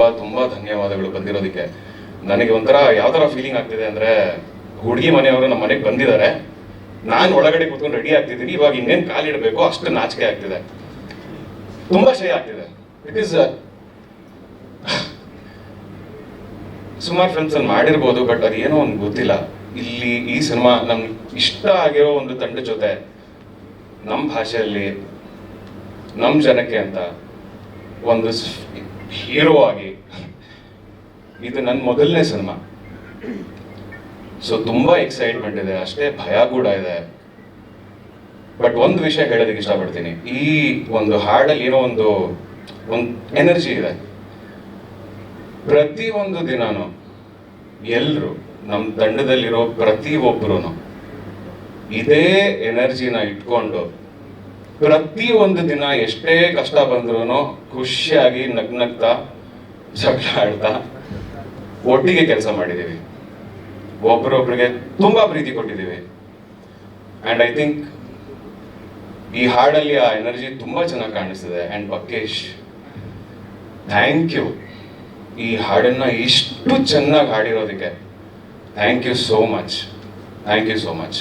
ತುಂಬಾ ಧನ್ಯವಾದಗಳು ಬಂದಿರೋದಕ್ಕೆ. ನನಗೆ ಒಂಥರ ಯಾವ ತರ ಫೀಲಿಂಗ್ ಆಗ್ತಿದೆ ಅಂದ್ರೆ, ಹುಡುಗಿ ಮನೆಯವರು ನಮ್ಮ ಮನೆಗೆ ಬಂದಿದ್ದಾರೆ, ನಾನು ಒಳಗಡೆ ಕೂತ್ಕೊಂಡು ರೆಡಿ ಆಗ್ತಿದ್ದೀನಿ, ಇವಾಗ ಇನ್ನೇನು ಕಾಲಿಡಬೇಕು ಅಷ್ಟು ನಾಚಿಕೆ ಆಗ್ತಿದೆ, ತುಂಬಾ ಶೇ ಆಗ್ತಿದೆ. ಬಿಕಾಸ್ ಸುಮಾರು ಫಿಲ್ಮ್ಸ್ ಅಲ್ಲಿ ಮಾಡಿರ್ಬೋದು, ಬಟ್ ಅದೇನೋ ಒಂದು ಗೊತ್ತಿಲ್ಲ. ಇಲ್ಲಿ ಈ ಸಿನಿಮಾ ನಮ್ಗೆ ಇಷ್ಟ ಆಗಿರೋ ಒಂದು ತಂಡ ಜೊತೆ ನಮ್ಮ ಭಾಷೆಯಲ್ಲಿ ನಮ್ಮ ಜನಕ್ಕೆ ಅಂತ ಒಂದು ಹೀರೋ ಆಗಿ, ಇದು ನನ್ನ ಮೊದಲನೇ ಸಿನಿಮಾ. ಸೊ ತುಂಬಾ ಎಕ್ಸೈಟ್ಮೆಂಟ್ ಇದೆ, ಅಷ್ಟೇ ಭಯ ಕೂಡ ಇದೆ. ಬಟ್ ಒಂದು ವಿಷಯ ಹೇಳೋದಕ್ಕೆ ಇಷ್ಟಪಡ್ತೀನಿ, ಈ ಒಂದು ಹಾಡಲ್ಲಿ ಏನೋ ಒಂದು ಎನರ್ಜಿ ಇದೆ. ಪ್ರತಿ ಒಂದು ದಿನಾನು ಎಲ್ಲರೂ ನಮ್ಮ ತಂಡದಲ್ಲಿರೋ ಪ್ರತಿ ಒಬ್ಬರು ಇದೇ ಎನರ್ಜಿನ ಇಟ್ಕೊಂಡು ಪ್ರತಿ ಒಂದು ದಿನ ಎಷ್ಟೇ ಕಷ್ಟ ಬಂದ್ರೂ ಖುಷಿಯಾಗಿ ನಗ್ನಗ್ತಾ ಜಗಳ ಆಡ್ತಾ ಒಟ್ಟಿಗೆ ಕೆಲಸ ಮಾಡಿದ್ದೀವಿ, ಒಬ್ರೊಬ್ರಿಗೆ ತುಂಬಾ ಪ್ರೀತಿ ಕೊಟ್ಟಿದ್ದೀವಿ. ಅಂಡ್ ಐ ಥಿಂಕ್ ಈ ಹಾಡಲ್ಲಿ ಆ ಎನರ್ಜಿ ತುಂಬಾ ಚೆನ್ನಾಗಿ ಕಾಣಿಸ್ತಿದೆ. ಅಂಡ್ ಬಕೇಶ್, ಥ್ಯಾಂಕ್ ಯು ಈ ಹಾಡನ್ನ ಇಷ್ಟು ಚೆನ್ನಾಗಿ ಹಾಡಿರೋದಕ್ಕೆ. Thank you so much, thank you so much.